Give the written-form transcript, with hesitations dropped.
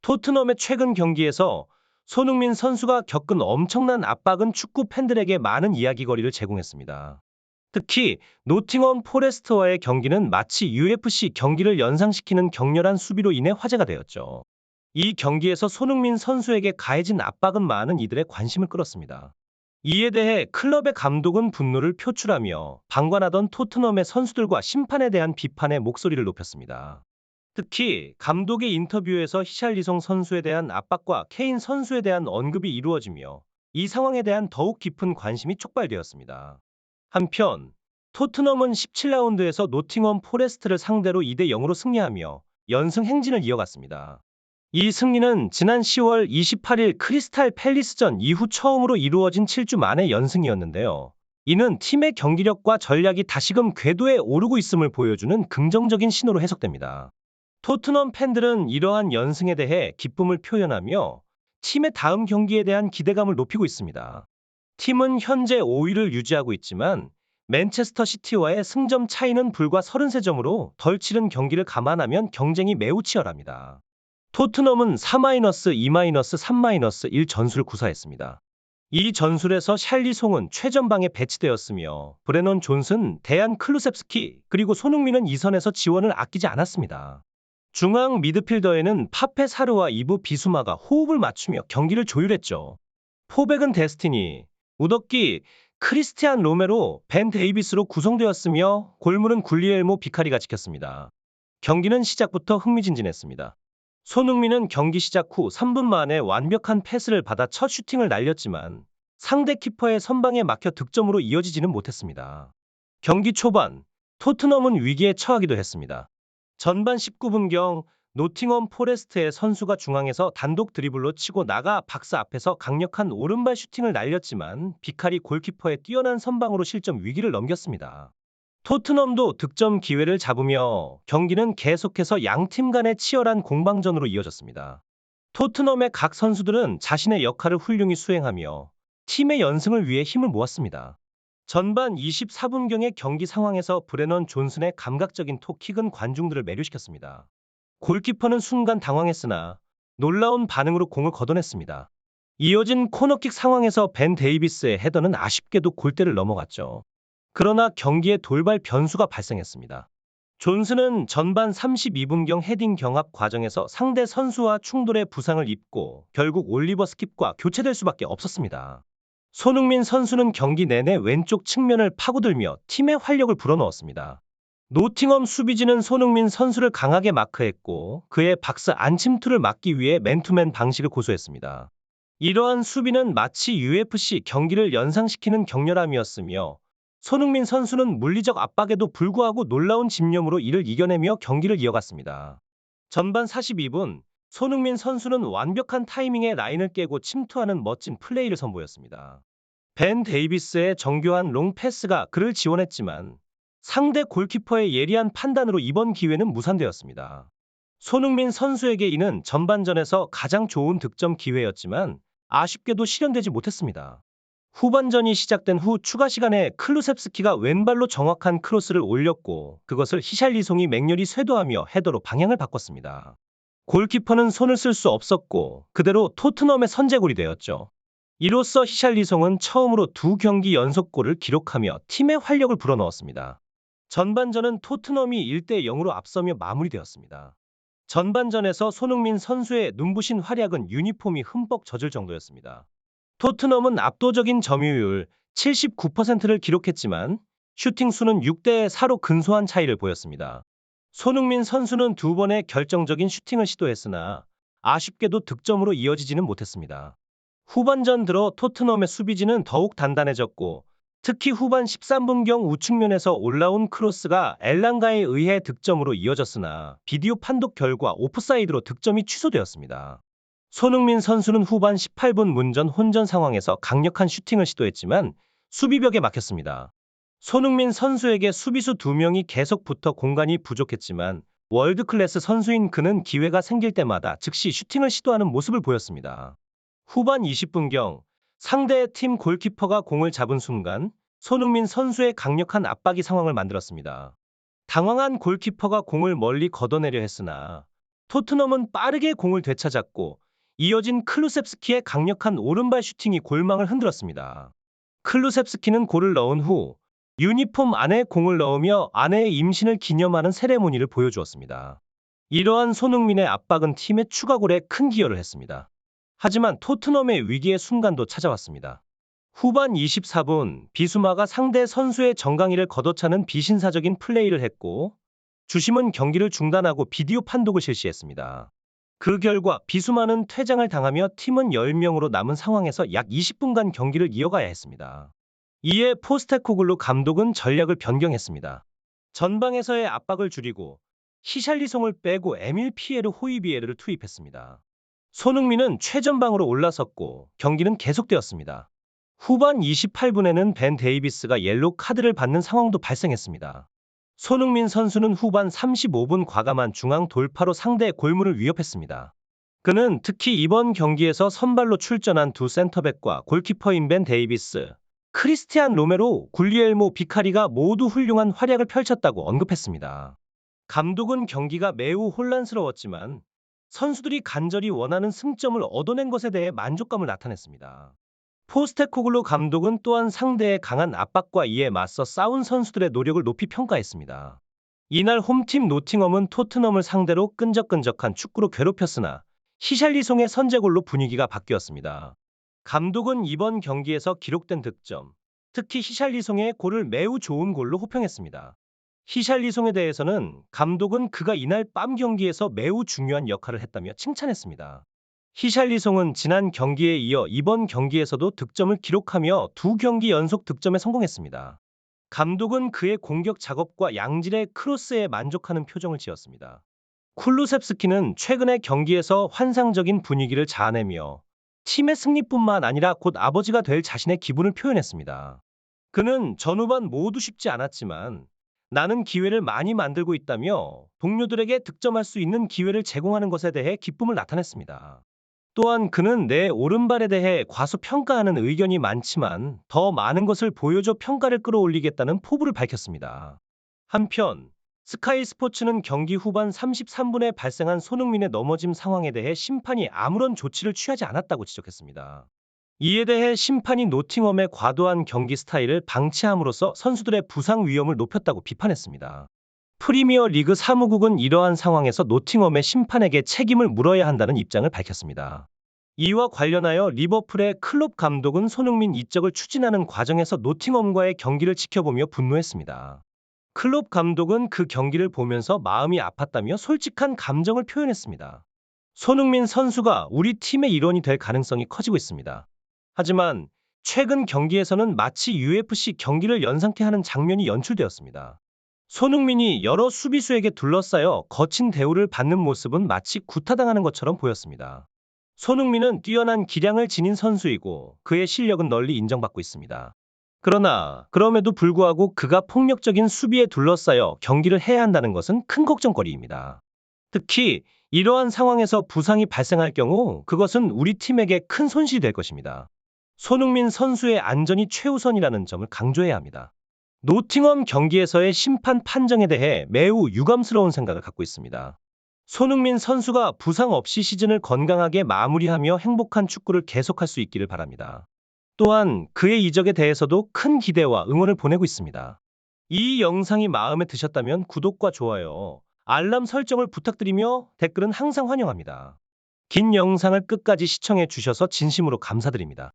토트넘의 최근 경기에서 손흥민 선수가 겪은 엄청난 압박은 축구 팬들에게 많은 이야기거리를 제공했습니다. 특히 노팅엄 포레스트와의 경기는 마치 UFC 경기를 연상시키는 격렬한 수비로 인해 화제가 되었죠. 이 경기에서 손흥민 선수에게 가해진 압박은 많은 이들의 관심을 끌었습니다. 이에 대해 클럽의 감독은 분노를 표출하며 방관하던 토트넘의 선수들과 심판에 대한 비판의 목소리를 높였습니다. 특히 감독의 인터뷰에서 히샬리송 선수에 대한 압박과 케인 선수에 대한 언급이 이루어지며 이 상황에 대한 더욱 깊은 관심이 촉발되었습니다. 한편 토트넘은 17라운드에서 노팅엄 포레스트를 상대로 2대 0으로 승리하며 연승 행진을 이어갔습니다. 이 승리는 지난 10월 28일 크리스탈 팰리스전 이후 처음으로 이루어진 7주 만의 연승이었는데요. 이는 팀의 경기력과 전략이 다시금 궤도에 오르고 있음을 보여주는 긍정적인 신호로 해석됩니다. 토트넘 팬들은 이러한 연승에 대해 기쁨을 표현하며 팀의 다음 경기에 대한 기대감을 높이고 있습니다. 팀은 현재 5위를 유지하고 있지만 맨체스터 시티와의 승점 차이는 불과 33점으로 덜 치른 경기를 감안하면 경쟁이 매우 치열합니다. 토트넘은 4-2-3-1 전술을 구사했습니다. 이 전술에서 샬리송은 최전방에 배치되었으며 브레넌 존슨, 데안 클루셉스키, 그리고 손흥민은 이 선에서 지원을 아끼지 않았습니다. 중앙 미드필더에는 파페 사르와 이브 비수마가 호흡을 맞추며 경기를 조율했죠. 포백은 데스티니, 우덕기, 크리스티안 로메로, 벤 데이비스로 구성되었으며 골문은 굴리엘모 비카리가 지켰습니다. 경기는 시작부터 흥미진진했습니다. 손흥민은 경기 시작 후 3분 만에 완벽한 패스를 받아 첫 슈팅을 날렸지만 상대 키퍼의 선방에 막혀 득점으로 이어지지는 못했습니다. 경기 초반 토트넘은 위기에 처하기도 했습니다. 전반 19분경 노팅엄 포레스트의 선수가 중앙에서 단독 드리블로 치고 나가 박스 앞에서 강력한 오른발 슈팅을 날렸지만 비카리 골키퍼의 뛰어난 선방으로 실점 위기를 넘겼습니다. 토트넘도 득점 기회를 잡으며 경기는 계속해서 양팀 간의 치열한 공방전으로 이어졌습니다. 토트넘의 각 선수들은 자신의 역할을 훌륭히 수행하며 팀의 연승을 위해 힘을 모았습니다. 전반 24분경의 경기 상황에서 브레넌 존슨의 감각적인 톡킥은 관중들을 매료시켰습니다. 골키퍼는 순간 당황했으나 놀라운 반응으로 공을 걷어냈습니다. 이어진 코너킥 상황에서 벤 데이비스의 헤더는 아쉽게도 골대를 넘어갔죠. 그러나 경기에 돌발 변수가 발생했습니다. 존슨은 전반 32분경 헤딩 경합 과정에서 상대 선수와 충돌해 부상을 입고 결국 올리버 스킵과 교체될 수밖에 없었습니다. 손흥민 선수는 경기 내내 왼쪽 측면을 파고들며 팀의 활력을 불어넣었습니다. 노팅엄 수비진은 손흥민 선수를 강하게 마크했고 그의 박스 안침투를 막기 위해 맨투맨 방식을 고수했습니다. 이러한 수비는 마치 UFC 경기를 연상시키는 격렬함이었으며 손흥민 선수는 물리적 압박에도 불구하고 놀라운 집념으로 이를 이겨내며 경기를 이어갔습니다. 전반 42분 손흥민 선수는 완벽한 타이밍에 라인을 깨고 침투하는 멋진 플레이를 선보였습니다. 벤 데이비스의 정교한 롱 패스가 그를 지원했지만 상대 골키퍼의 예리한 판단으로 이번 기회는 무산되었습니다. 손흥민 선수에게 이는 전반전에서 가장 좋은 득점 기회였지만 아쉽게도 실현되지 못했습니다. 후반전이 시작된 후 추가 시간에 클루셉스키가 왼발로 정확한 크로스를 올렸고 그것을 히샬리송이 맹렬히 쇄도하며 헤더로 방향을 바꿨습니다. 골키퍼는 손을 쓸 수 없었고 그대로 토트넘의 선제골이 되었죠. 이로써 히샬리송은 처음으로 2경기 연속골을 기록하며 팀의 활력을 불어넣었습니다. 전반전은 토트넘이 1대 0으로 앞서며 마무리되었습니다. 전반전에서 손흥민 선수의 눈부신 활약은 유니폼이 흠뻑 젖을 정도였습니다. 토트넘은 압도적인 점유율 79%를 기록했지만 슈팅 수는 6대 4로 근소한 차이를 보였습니다. 손흥민 선수는 2번의 결정적인 슈팅을 시도했으나 아쉽게도 득점으로 이어지지는 못했습니다. 후반전 들어 토트넘의 수비진은 더욱 단단해졌고 특히 후반 13분경 우측면에서 올라온 크로스가 엘랑가에 의해 득점으로 이어졌으나 비디오 판독 결과 오프사이드로 득점이 취소되었습니다. 손흥민 선수는 후반 18분 문전 혼전 상황에서 강력한 슈팅을 시도했지만 수비벽에 막혔습니다. 손흥민 선수에게 수비수 2명이 계속 붙어 공간이 부족했지만 월드클래스 선수인 그는 기회가 생길 때마다 즉시 슈팅을 시도하는 모습을 보였습니다. 후반 20분경 상대의 팀 골키퍼가 공을 잡은 순간 손흥민 선수의 강력한 압박이 상황을 만들었습니다. 당황한 골키퍼가 공을 멀리 걷어내려 했으나 토트넘은 빠르게 공을 되찾았고 이어진 클루셉스키의 강력한 오른발 슈팅이 골망을 흔들었습니다. 클루셉스키는 골을 넣은 후 유니폼 안에 공을 넣으며 아내의 임신을 기념하는 세레모니를 보여주었습니다. 이러한 손흥민의 압박은 팀의 추가골에 큰 기여를 했습니다. 하지만 토트넘의 위기의 순간도 찾아왔습니다. 후반 24분 비수마가 상대 선수의 정강이를 걷어차는 비신사적인 플레이를 했고 주심은 경기를 중단하고 비디오 판독을 실시했습니다. 그 결과 비수마는 퇴장을 당하며 팀은 10명으로 남은 상황에서 약 20분간 경기를 이어가야 했습니다. 이에 포스테코글루 감독은 전략을 변경했습니다. 전방에서의 압박을 줄이고 히샬리송을 빼고 에밀 피에르 호이비에르를 투입했습니다. 손흥민은 최전방으로 올라섰고 경기는 계속되었습니다. 후반 28분에는 벤 데이비스가 옐로 카드를 받는 상황도 발생했습니다. 손흥민 선수는 후반 35분 과감한 중앙 돌파로 상대의 골문을 위협했습니다. 그는 특히 이번 경기에서 선발로 출전한 두 센터백과 골키퍼인 벤 데이비스, 크리스티안 로메로, 굴리엘모 비카리가 모두 훌륭한 활약을 펼쳤다고 언급했습니다. 감독은 경기가 매우 혼란스러웠지만 선수들이 간절히 원하는 승점을 얻어낸 것에 대해 만족감을 나타냈습니다. 포스테코글루 감독은 또한 상대의 강한 압박과 이에 맞서 싸운 선수들의 노력을 높이 평가했습니다. 이날 홈팀 노팅엄은 토트넘을 상대로 끈적끈적한 축구로 괴롭혔으나 히샬리송의 선제골로 분위기가 바뀌었습니다. 감독은 이번 경기에서 기록된 득점, 특히 히샬리송의 골을 매우 좋은 골로 호평했습니다. 히샬리송에 대해서는 감독은 그가 이날 밤 경기에서 매우 중요한 역할을 했다며 칭찬했습니다. 히샬리송은 지난 경기에 이어 이번 경기에서도 득점을 기록하며 두 경기 연속 득점에 성공했습니다. 감독은 그의 공격 작업과 양질의 크로스에 만족하는 표정을 지었습니다. 쿨루셉스키는 최근의 경기에서 환상적인 분위기를 자아내며 팀의 승리뿐만 아니라 곧 아버지가 될 자신의 기분을 표현했습니다. 그는 전후반 모두 쉽지 않았지만 나는 기회를 많이 만들고 있다며 동료들에게 득점할 수 있는 기회를 제공하는 것에 대해 기쁨을 나타냈습니다. 또한 그는 내 오른발에 대해 과소평가하는 의견이 많지만 더 많은 것을 보여줘 평가를 끌어올리겠다는 포부를 밝혔습니다. 한편 스카이 스포츠는 경기 후반 33분에 발생한 손흥민의 넘어짐 상황에 대해 심판이 아무런 조치를 취하지 않았다고 지적했습니다. 이에 대해 심판이 노팅엄의 과도한 경기 스타일을 방치함으로써 선수들의 부상 위험을 높였다고 비판했습니다. 프리미어 리그 사무국은 이러한 상황에서 노팅엄의 심판에게 책임을 물어야 한다는 입장을 밝혔습니다. 이와 관련하여 리버풀의 클롭 감독은 손흥민 이적을 추진하는 과정에서 노팅엄과의 경기를 지켜보며 분노했습니다. 클롭 감독은 그 경기를 보면서 마음이 아팠다며 솔직한 감정을 표현했습니다. 손흥민 선수가 우리 팀의 일원이 될 가능성이 커지고 있습니다. 하지만 최근 경기에서는 마치 UFC 경기를 연상케 하는 장면이 연출되었습니다. 손흥민이 여러 수비수에게 둘러싸여 거친 대우를 받는 모습은 마치 구타당하는 것처럼 보였습니다. 손흥민은 뛰어난 기량을 지닌 선수이고 그의 실력은 널리 인정받고 있습니다. 그러나 그럼에도 불구하고 그가 폭력적인 수비에 둘러싸여 경기를 해야 한다는 것은 큰 걱정거리입니다. 특히 이러한 상황에서 부상이 발생할 경우 그것은 우리 팀에게 큰 손실이 될 것입니다. 손흥민 선수의 안전이 최우선이라는 점을 강조해야 합니다. 노팅엄 경기에서의 심판 판정에 대해 매우 유감스러운 생각을 갖고 있습니다. 손흥민 선수가 부상 없이 시즌을 건강하게 마무리하며 행복한 축구를 계속할 수 있기를 바랍니다. 또한 그의 이적에 대해서도 큰 기대와 응원을 보내고 있습니다. 이 영상이 마음에 드셨다면 구독과 좋아요, 알람 설정을 부탁드리며 댓글은 항상 환영합니다. 긴 영상을 끝까지 시청해 주셔서 진심으로 감사드립니다.